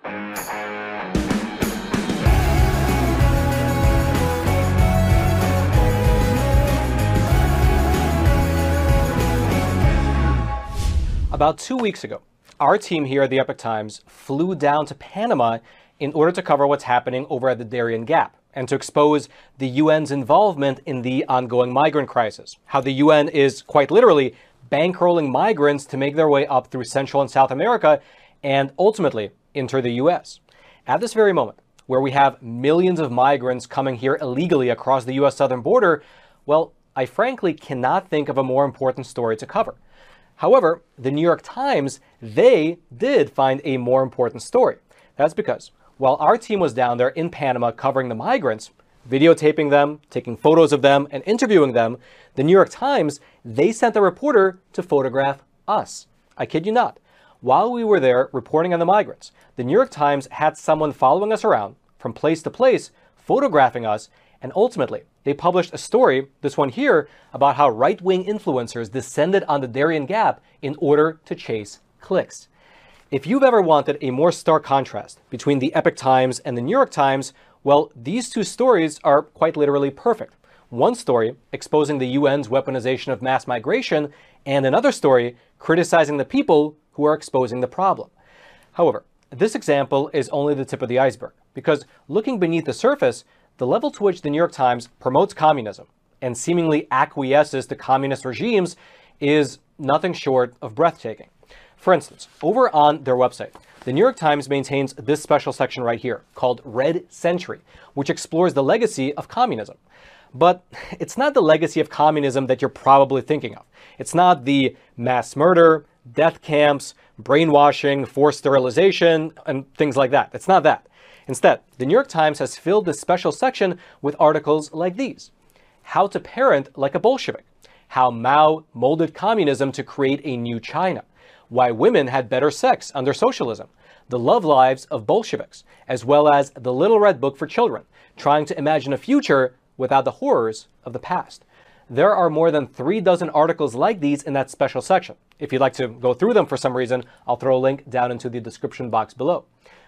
About 2 weeks ago, our team here at the Epoch Times flew down to Panama in order to cover what's happening over at the Darien Gap and to expose the UN's involvement in the ongoing migrant crisis. How the UN is quite literally bankrolling migrants to make their way up through Central and South America and ultimately enter the US. At this very moment, where we have millions of migrants coming here illegally across the US southern border, well, I frankly cannot think of a more important story to cover. However, the New York Times, they did find a more important story. That's because while our team was down there in Panama covering the migrants, videotaping them, taking photos of them, and interviewing them, the New York Times, they sent a reporter to photograph us. I kid you not. While we were there reporting on the migrants, the New York Times had someone following us around from place to place, photographing us, and ultimately, they published a story, this one here, about how right-wing influencers descended on the Darien Gap in order to chase clicks. If you've ever wanted a more stark contrast between the Epoch Times and the New York Times, well, these two stories are quite literally perfect. One story exposing the UN's weaponization of mass migration, and another story criticizing the people who are exposing the problem. However, this example is only the tip of the iceberg, because looking beneath the surface, the level to which the New York Times promotes communism and seemingly acquiesces to communist regimes is nothing short of breathtaking. For instance, over on their website, the New York Times maintains this special section right here called Red Century, which explores the legacy of communism. But it's not the legacy of communism that you're probably thinking of. It's not the mass murder, death camps, brainwashing, forced sterilization, and things like that. It's not that. Instead, the New York Times has filled this special section with articles like these. How to Parent Like a Bolshevik. How Mao molded communism to create a new China. Why women had better sex under socialism. The love lives of Bolsheviks, as well as the Little Red Book for Children, trying to imagine a future without the horrors of the past. There are more than 36 articles like these in that special section. If you'd like to go through them for some reason, I'll throw a link down into the description box below.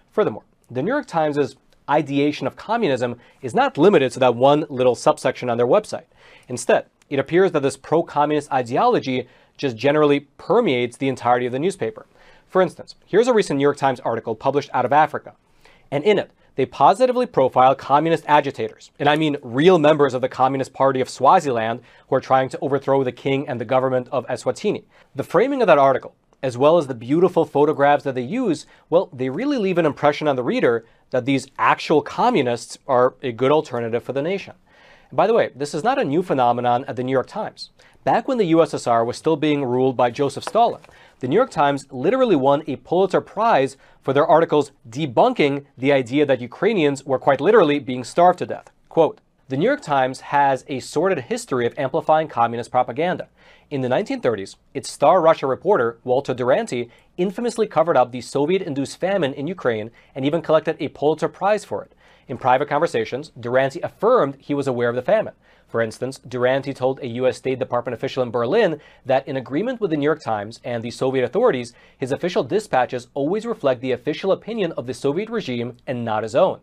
Furthermore, the New York Times' ideation of communism is not limited to that one little subsection on their website. Instead, it appears that this pro-communist ideology just generally permeates the entirety of the newspaper. For instance, here's a recent New York Times article published out of Africa. And in it, they positively profile communist agitators, and I mean real members of the Communist Party of Swaziland who are trying to overthrow the king and the government of Eswatini. The framing of that article, as well as the beautiful photographs that they use, well, they really leave an impression on the reader that these actual communists are a good alternative for the nation. And by the way, this is not a new phenomenon at the New York Times. Back when the USSR was still being ruled by Joseph Stalin, the New York Times literally won a Pulitzer Prize for their articles debunking the idea that Ukrainians were quite literally being starved to death. Quote, "The New York Times has a sordid history of amplifying communist propaganda. In the 1930s, its Star Russia reporter, Walter Duranty, infamously covered up the Soviet-induced famine in Ukraine and even collected a Pulitzer Prize for it. In private conversations, Duranty affirmed he was aware of the famine. For instance, Duranty told a U.S. State Department official in Berlin that in agreement with the New York Times and the Soviet authorities, his official dispatches always reflect the official opinion of the Soviet regime and not his own.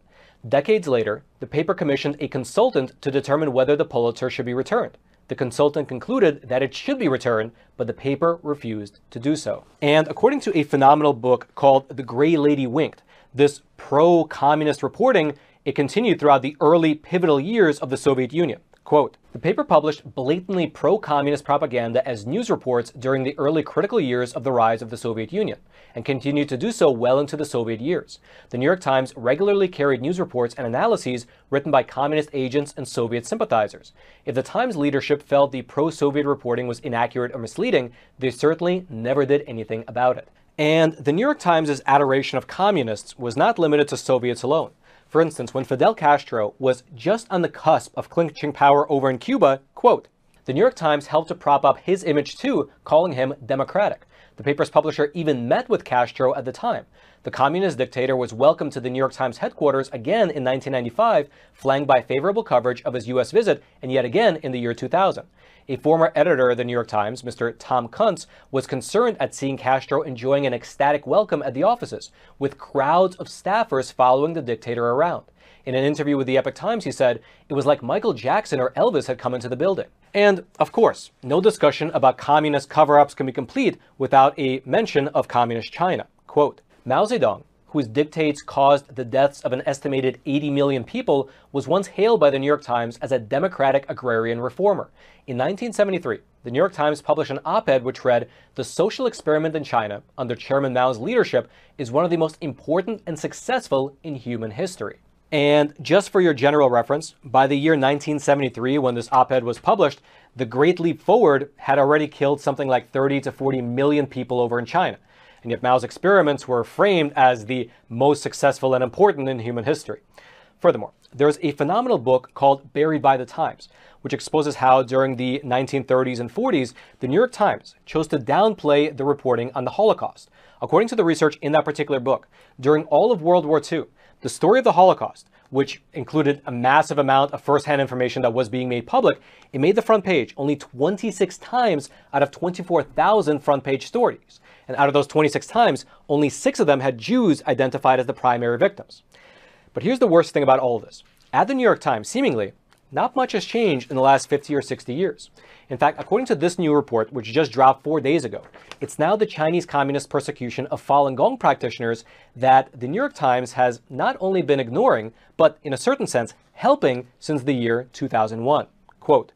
Decades later, the paper commissioned a consultant to determine whether the Pulitzer should be returned. The consultant concluded that it should be returned, but the paper refused to do so." And according to a phenomenal book called The Gray Lady Winked, this pro-communist reporting, it continued throughout the early pivotal years of the Soviet Union. Quote, "The paper published blatantly pro-communist propaganda as news reports during the early critical years of the rise of the Soviet Union, and continued to do so well into the Soviet years. The New York Times regularly carried news reports and analyses written by communist agents and Soviet sympathizers. If the Times leadership felt the pro-Soviet reporting was inaccurate or misleading, they certainly never did anything about it." And the New York Times' adoration of communists was not limited to Soviets alone. For instance, when Fidel Castro was just on the cusp of clinching power over in Cuba, quote, "The New York Times helped to prop up his image too, calling him democratic. The paper's publisher even met with Castro at the time. The communist dictator was welcomed to the New York Times headquarters again in 1995, flanked by favorable coverage of his U.S. visit, and yet again in the year 2000. A former editor of the New York Times, Mr. Tom Kuntz, was concerned at seeing Castro enjoying an ecstatic welcome at the offices, with crowds of staffers following the dictator around. In an interview with the Epoch Times, he said, "It was like Michael Jackson or Elvis had come into the building." And, of course, no discussion about communist cover-ups can be complete without a mention of communist China. Quote, Mao Zedong, whose dictates caused the deaths of an estimated 80 million people, was once hailed by the New York Times as a democratic agrarian reformer. In 1973, the New York Times published an op-ed which read, "The social experiment in China, under Chairman Mao's leadership, is one of the most important and successful in human history." And just for your general reference, by the year 1973, when this op-ed was published, the Great Leap Forward had already killed something like 30 to 40 million people over in China. And yet Mao's experiments were framed as the most successful and important in human history. Furthermore, there's a phenomenal book called Buried by the Times, which exposes how during the 1930s and 40s, the New York Times chose to downplay the reporting on the Holocaust. According to the research in that particular book, during all of World War II, the story of the Holocaust, which included a massive amount of first-hand information that was being made public, it made the front page only 26 times out of 24,000 front-page stories. And out of those 26 times, only 6 of them had Jews identified as the primary victims. But here's the worst thing about all of this. At the New York Times, seemingly, not much has changed in the last 50 or 60 years. In fact, according to this new report, which just dropped 4 days ago, it's now the Chinese Communist persecution of Falun Gong practitioners that the New York Times has not only been ignoring, but in a certain sense, helping since the year 2001. Quote,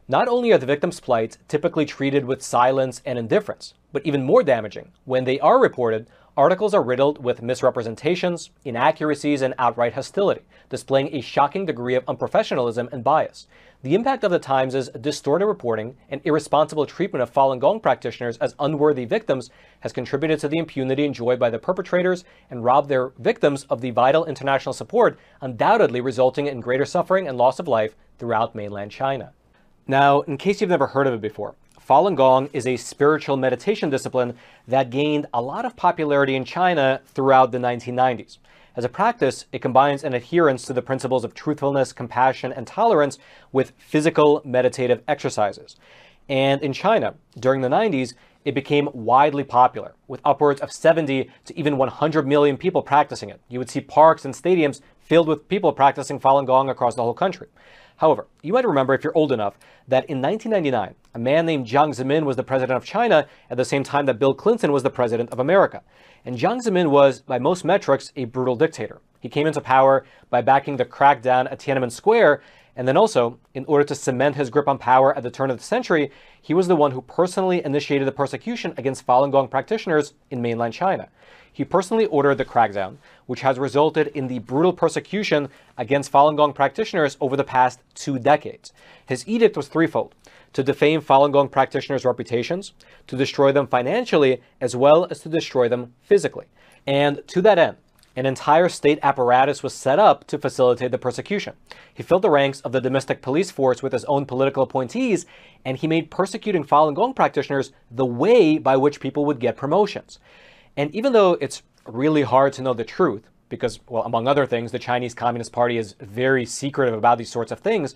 "Not only are the victims' plights typically treated with silence and indifference, but even more damaging, when they are reported, articles are riddled with misrepresentations, inaccuracies, and outright hostility, displaying a shocking degree of unprofessionalism and bias. The impact of the Times' distorted reporting and irresponsible treatment of Falun Gong practitioners as unworthy victims has contributed to the impunity enjoyed by the perpetrators and robbed their victims of the vital international support, undoubtedly resulting in greater suffering and loss of life throughout mainland China." Now, in case you've never heard of it before, Falun Gong is a spiritual meditation discipline that gained a lot of popularity in China throughout the 1990s. As a practice, it combines an adherence to the principles of truthfulness, compassion, and tolerance with physical meditative exercises. And in China, during the 90s, it became widely popular, with upwards of 70 to even 100 million people practicing it. You would see parks and stadiums filled with people practicing Falun Gong across the whole country. However, you might remember, if you're old enough, that in 1999, a man named Jiang Zemin was the president of China at the same time that Bill Clinton was the president of America. And Jiang Zemin was, by most metrics, a brutal dictator. He came into power by backing the crackdown at Tiananmen Square, and then also, in order to cement his grip on power at the turn of the century, he was the one who personally initiated the persecution against Falun Gong practitioners in mainland China. He personally ordered the crackdown, which has resulted in the brutal persecution against Falun Gong practitioners over the past 2 decades. His edict was threefold: to defame Falun Gong practitioners' reputations, to destroy them financially, as well as to destroy them physically. And to that end, an entire state apparatus was set up to facilitate the persecution. He filled the ranks of the domestic police force with his own political appointees, and he made persecuting Falun Gong practitioners the way by which people would get promotions. And even though it's really hard to know the truth, because, well, among other things, the Chinese Communist Party is very secretive about these sorts of things,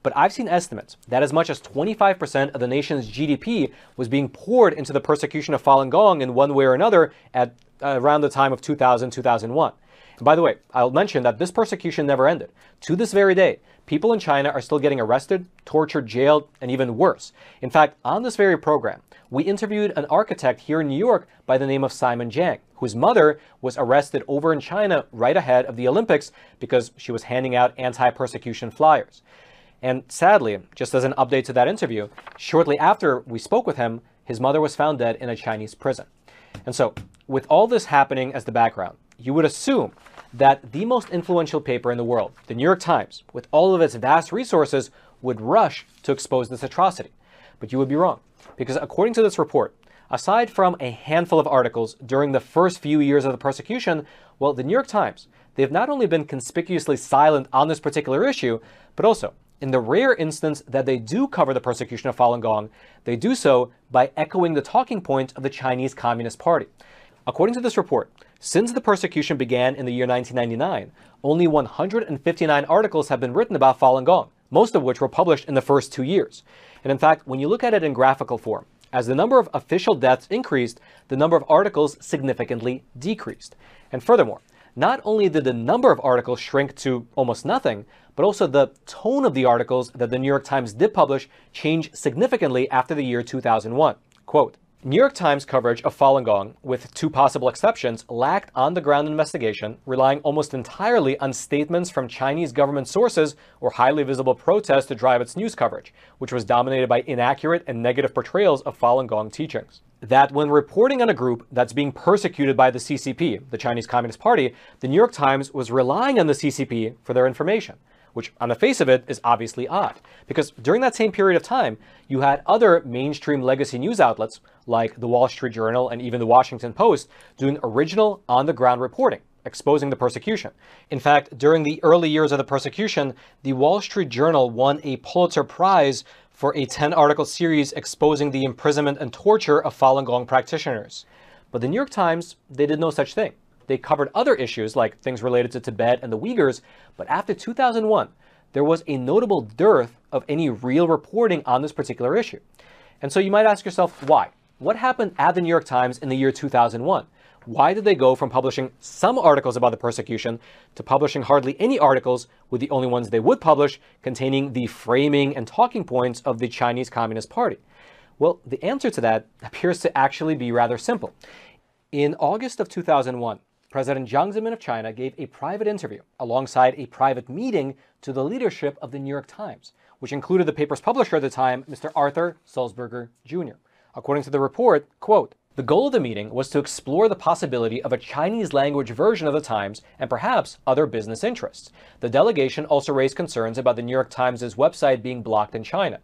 but I've seen estimates that as much as 25% of the nation's GDP was being poured into the persecution of Falun Gong in one way or another at around the time of 2000, 2001. And by the way, I'll mention that this persecution never ended. To this very day, people in China are still getting arrested, tortured, jailed, and even worse. In fact, on this very program, we interviewed an architect here in New York by the name of Simon Jiang, whose mother was arrested over in China right ahead of the Olympics because she was handing out anti-persecution flyers. And sadly, just as an update to that interview, shortly after we spoke with him, his mother was found dead in a Chinese prison. And so, with all this happening as the background, you would assume that the most influential paper in the world, the New York Times, with all of its vast resources, would rush to expose this atrocity. But you would be wrong, because according to this report, aside from a handful of articles during the first few years of the persecution, well, the New York Times, they've not only been conspicuously silent on this particular issue, but also, in the rare instance that they do cover the persecution of Falun Gong, they do so by echoing the talking points of the Chinese Communist Party. According to this report, Since the persecution began in the year 1999, only 159 articles have been written about Falun Gong, most of which were published in the first 2 years. And in fact, when you look at it in graphical form, as the number of official deaths increased, the number of articles significantly decreased. And furthermore, not only did the number of articles shrink to almost nothing, but also the tone of the articles that the New York Times did publish changed significantly after the year 2001. Quote, New York Times coverage of Falun Gong, with 2 possible exceptions, lacked on-the-ground investigation, relying almost entirely on statements from Chinese government sources or highly visible protests to drive its news coverage, which was dominated by inaccurate and negative portrayals of Falun Gong teachings. That when reporting on a group that's being persecuted by the CCP, the Chinese Communist Party, the New York Times was relying on the CCP for their information, which on the face of it is obviously odd, because during that same period of time, you had other mainstream legacy news outlets like the Wall Street Journal and even the Washington Post doing original on-the-ground reporting, exposing the persecution. In fact, during the early years of the persecution, the Wall Street Journal won a Pulitzer Prize for a 10-article series exposing the imprisonment and torture of Falun Gong practitioners. But the New York Times, they did no such thing. They covered other issues like things related to Tibet and the Uyghurs, but after 2001, there was a notable dearth of any real reporting on this particular issue. And so you might ask yourself, why? What happened at the New York Times in the year 2001? Why did they go from publishing some articles about the persecution to publishing hardly any articles, with the only ones they would publish containing the framing and talking points of the Chinese Communist Party? Well, the answer to that appears to actually be rather simple. In August of 2001, President Jiang Zemin of China gave a private interview alongside a private meeting to the leadership of the New York Times, which included the paper's publisher at the time, Mr. Arthur Sulzberger Jr. According to the report, quote, the goal of the meeting was to explore the possibility of a Chinese language version of the Times and perhaps other business interests. The delegation also raised concerns about the New York Times' website being blocked in China.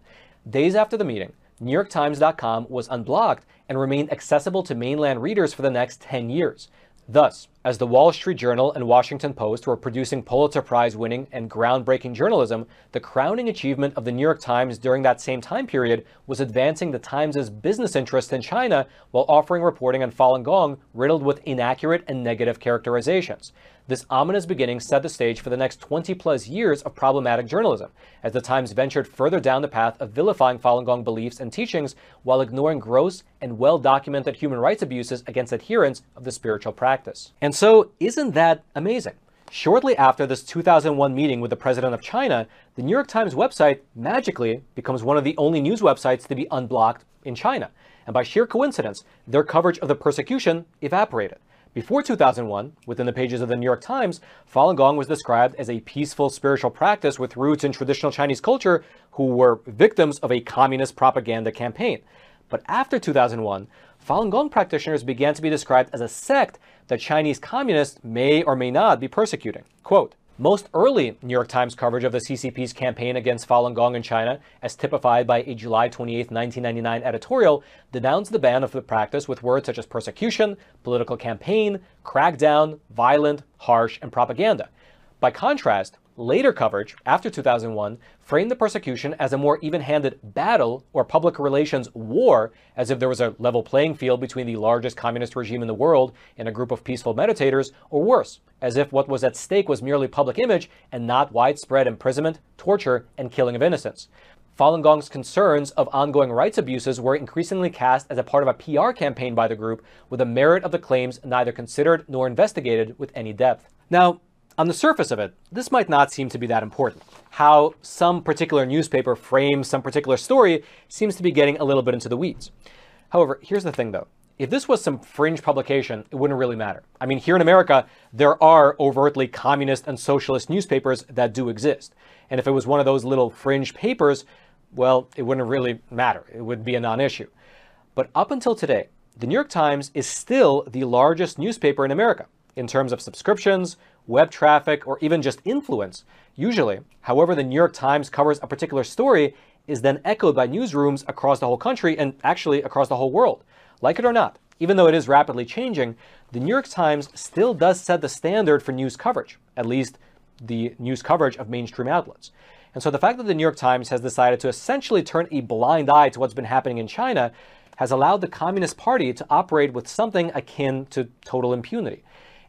Days after the meeting, NewYorkTimes.com was unblocked and remained accessible to mainland readers for the next 10 years. Thus, as the Wall Street Journal and Washington Post were producing Pulitzer Prize-winning and groundbreaking journalism, the crowning achievement of the New York Times during that same time period was advancing the Times' business interests in China while offering reporting on Falun Gong riddled with inaccurate and negative characterizations. This ominous beginning set the stage for the next 20-plus years of problematic journalism, as the Times ventured further down the path of vilifying Falun Gong beliefs and teachings while ignoring gross and well-documented human rights abuses against adherents of the spiritual practice. And so, isn't that amazing? Shortly after this 2001 meeting with the president of China, the New York Times website magically becomes one of the only news websites to be unblocked in China. And by sheer coincidence, their coverage of the persecution evaporated. Before 2001, within the pages of the New York Times, Falun Gong was described as a peaceful spiritual practice with roots in traditional Chinese culture who were victims of a communist propaganda campaign. But after 2001, Falun Gong practitioners began to be described as a sect that Chinese communists may or may not be persecuting. Quote, most early New York Times coverage of the CCP's campaign against Falun Gong in China, as typified by a July 28, 1999 editorial, denounced the ban of the practice with words such as persecution, political campaign, crackdown, violent, harsh, and propaganda. By contrast, later coverage, after 2001, framed the persecution as a more even-handed battle or public relations war, as if there was a level playing field between the largest communist regime in the world and a group of peaceful meditators, or worse, as if what was at stake was merely public image and not widespread imprisonment, torture, and killing of innocents. Falun Gong's concerns of ongoing rights abuses were increasingly cast as a part of a PR campaign by the group, with the merit of the claims neither considered nor investigated with any depth. Now, on the surface of it, this might not seem to be that important. How some particular newspaper frames some particular story seems to be getting a little bit into the weeds. However, here's the thing though. If this was some fringe publication, it wouldn't really matter. I mean, here in America, there are overtly communist and socialist newspapers that do exist. And if it was one of those little fringe papers, well, it wouldn't really matter. It would be a non-issue. But up until today, the New York Times is still the largest newspaper in America in terms of subscriptions, web traffic, or even just influence. Usually, however the New York Times covers a particular story is then echoed by newsrooms across the whole country and actually across the whole world. Like it or not, even though it is rapidly changing, the New York Times still does set the standard for news coverage, at least the news coverage of mainstream outlets. And so the fact that the New York Times has decided to essentially turn a blind eye to what's been happening in China has allowed the Communist Party to operate with something akin to total impunity.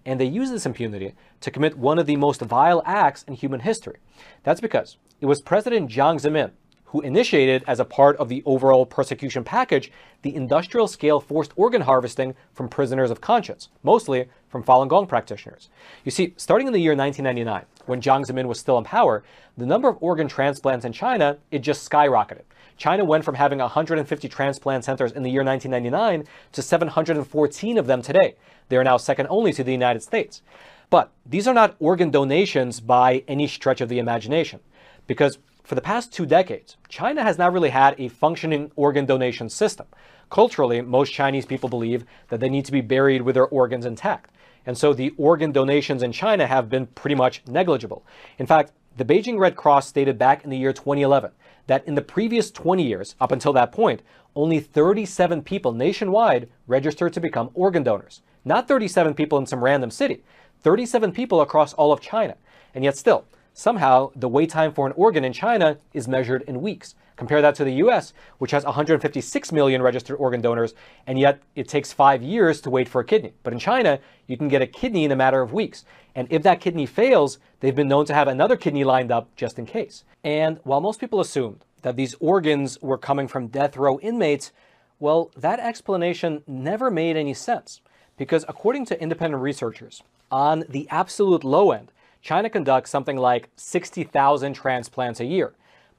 and they use this impunity to commit one of the most vile acts in human history. That's because it was President Jiang Zemin who initiated, as a part of the overall persecution package, the industrial-scale forced organ harvesting from prisoners of conscience, mostly from Falun Gong practitioners. You see, starting in the year 1999, when Jiang Zemin was still in power, the number of organ transplants in China, it just skyrocketed. China went from having 150 transplant centers in the year 1999 to 714 of them today. They are now second only to the United States. But these are not organ donations by any stretch of the imagination, because for the past 2 decades, China has not really had a functioning organ donation system. Culturally, most Chinese people believe that they need to be buried with their organs intact. And so the organ donations in China have been pretty much negligible. In fact, the Beijing Red Cross stated back in the year 2011 that in the previous 20 years, up until that point, only 37 people nationwide registered to become organ donors. Not 37 people in some random city, 37 people across all of China. And yet still, somehow, the wait time for an organ in China is measured in weeks. Compare that to the US, which has 156 million registered organ donors, and yet it takes 5 years to wait for a kidney. But in China, you can get a kidney in a matter of weeks. And if that kidney fails, they've been known to have another kidney lined up just in case. And while most people assumed that these organs were coming from death row inmates, well, that explanation never made any sense. Because according to independent researchers, on the absolute low end, China conducts something like 60,000 transplants a year,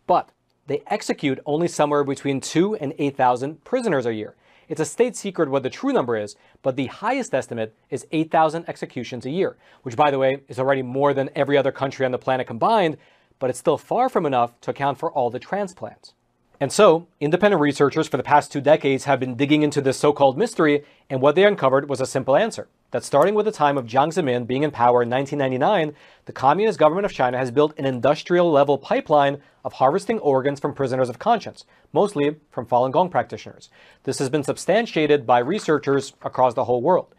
but they execute only somewhere between 2,000 and 8,000 prisoners a year. It's a state secret what the true number is, but the highest estimate is 8,000 executions a year, which, by the way, is already more than every other country on the planet combined, but it's still far from enough to account for all the transplants. And so, independent researchers for the past 2 decades have been digging into this so-called mystery, and what they uncovered was a simple answer. That starting with the time of Jiang Zemin being in power in 1999, the Communist government of China has built an industrial-level pipeline of harvesting organs from prisoners of conscience, mostly from Falun Gong practitioners. This has been substantiated by researchers across the whole world.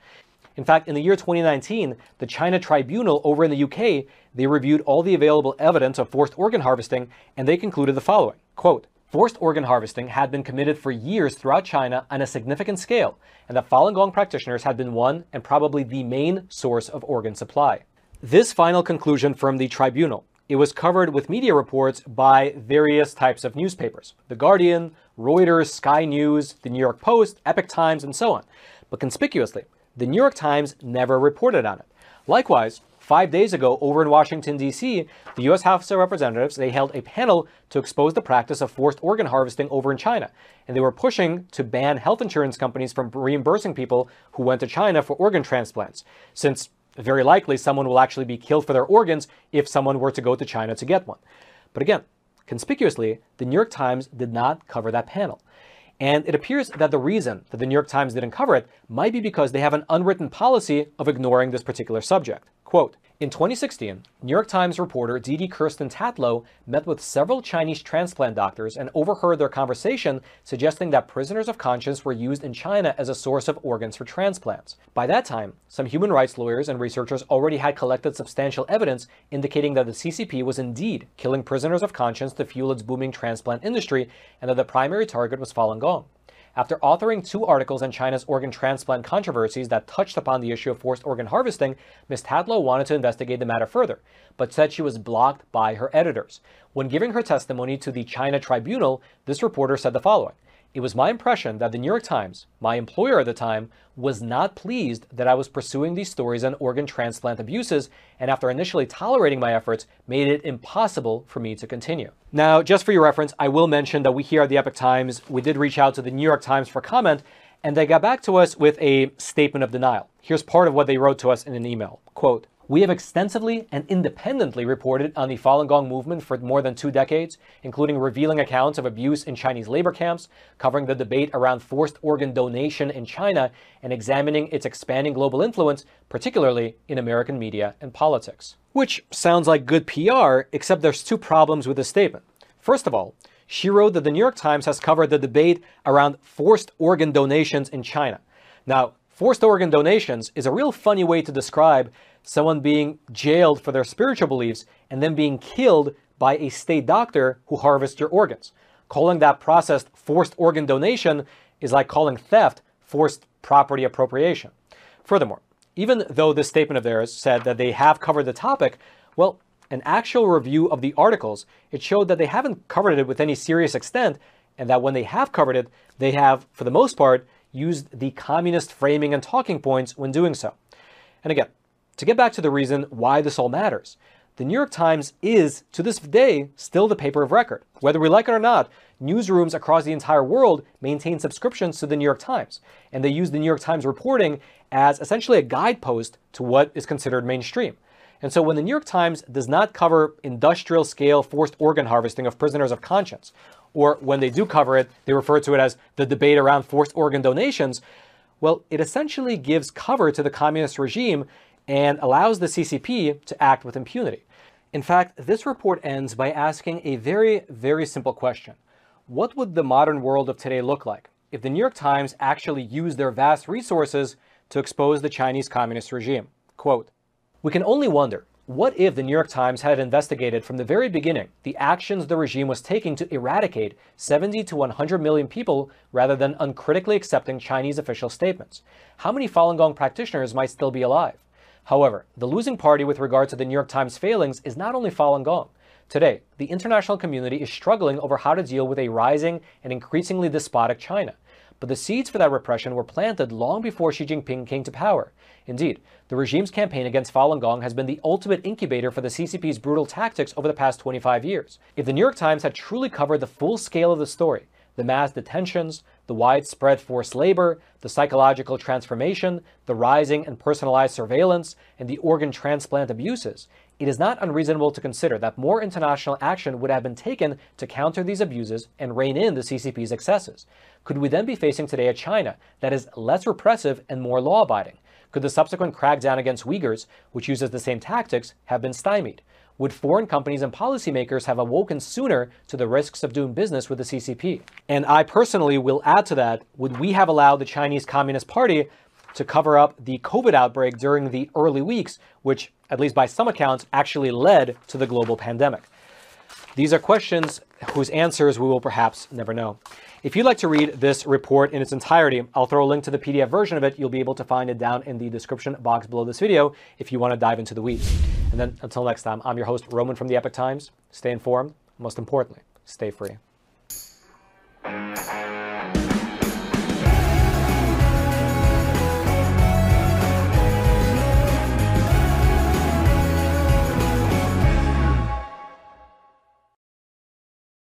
In fact, in the year 2019, the China Tribunal over in the UK, they reviewed all the available evidence of forced organ harvesting, and they concluded the following, quote, "Forced organ harvesting had been committed for years throughout China on a significant scale, and that Falun Gong practitioners had been one and probably the main source of organ supply." This final conclusion from the tribunal, it was covered with media reports by various types of newspapers: The Guardian, Reuters, Sky News, the New York Post, Epoch Times, and so on. But conspicuously, the New York Times never reported on it. Likewise, 5 days ago, over in Washington, D.C., the U.S. House of Representatives, they held a panel to expose the practice of forced organ harvesting over in China. And they were pushing to ban health insurance companies from reimbursing people who went to China for organ transplants, since very likely someone will actually be killed for their organs if someone were to go to China to get one. But again, conspicuously, the New York Times did not cover that panel. And it appears that the reason that the New York Times didn't cover it might be because they have an unwritten policy of ignoring this particular subject. Quote, "In 2016, New York Times reporter Didi Kirsten Tatlow met with several Chinese transplant doctors and overheard their conversation suggesting that prisoners of conscience were used in China as a source of organs for transplants. By that time, some human rights lawyers and researchers already had collected substantial evidence indicating that the CCP was indeed killing prisoners of conscience to fuel its booming transplant industry and that the primary target was Falun Gong. After authoring 2 articles on China's organ transplant controversies that touched upon the issue of forced organ harvesting, Ms. Tatlow wanted to investigate the matter further, but said she was blocked by her editors. When giving her testimony to the China Tribunal, this reporter said the following: "It was my impression that the New York Times, my employer at the time, was not pleased that I was pursuing these stories on organ transplant abuses, and after initially tolerating my efforts, made it impossible for me to continue." Now, just for your reference, I will mention that we here at the Epoch Times, we did reach out to the New York Times for comment, and they got back to us with a statement of denial. Here's part of what they wrote to us in an email. Quote, "We have extensively and independently reported on the Falun Gong movement for more than 2 decades, including revealing accounts of abuse in Chinese labor camps, covering the debate around forced organ donation in China, and examining its expanding global influence, particularly in American media and politics." Which sounds like good PR, except there's 2 problems with this statement. First of all, she wrote that the New York Times has covered the debate around forced organ donations in China. Now, forced organ donations is a real funny way to describe someone being jailed for their spiritual beliefs and then being killed by a state doctor who harvests your organs. Calling that process forced organ donation is like calling theft forced property appropriation. Furthermore, Even though this statement of theirs said that they have covered the topic, well, an actual review of the articles, it showed that they haven't covered it with any serious extent, and that when they have covered it, they have, for the most part, used the communist framing and talking points when doing so. And again, to get back to the reason why this all matters, the New York Times is, to this day, still the paper of record. Whether we like it or not, newsrooms across the entire world maintain subscriptions to the New York Times, and they use the New York Times reporting as essentially a guidepost to what is considered mainstream. And so when the New York Times does not cover industrial-scale forced organ harvesting of prisoners of conscience, or when they do cover it, they refer to it as the debate around forced organ donations, well, it essentially gives cover to the communist regime and allows the CCP to act with impunity. In fact, this report ends by asking a very, very simple question. What would the modern world of today look like if the New York Times actually used their vast resources to expose the Chinese communist regime? Quote, "We can only wonder, what if the New York Times had investigated from the very beginning the actions the regime was taking to eradicate 70 to 100 million people rather than uncritically accepting Chinese official statements? How many Falun Gong practitioners might still be alive?" However, the losing party with regard to the New York Times failings is not only Falun Gong. Today, the international community is struggling over how to deal with a rising and increasingly despotic China. But the seeds for that repression were planted long before Xi Jinping came to power. Indeed, the regime's campaign against Falun Gong has been the ultimate incubator for the CCP's brutal tactics over the past 25 years. If the New York Times had truly covered the full scale of the story, the mass detentions, the widespread forced labor, the psychological transformation, the rising and personalized surveillance, and the organ transplant abuses, it is not unreasonable to consider that more international action would have been taken to counter these abuses and rein in the CCP's excesses. Could we then be facing today a China that is less repressive and more law-abiding? Could the subsequent crackdown against Uyghurs, which uses the same tactics, have been stymied? Would foreign companies and policymakers have awoken sooner to the risks of doing business with the CCP? And I personally will add to that, would we have allowed the Chinese Communist Party to cover up the COVID outbreak during the early weeks, which, at least by some accounts, actually led to the global pandemic? These are questions whose answers we will perhaps never know. If you'd like to read this report in its entirety, I'll throw a link to the PDF version of it. You'll be able to find it down in the description box below this video if you want to dive into the weeds. And then until next time, I'm your host, Roman from the Epoch Times. Stay informed. Most importantly, stay free.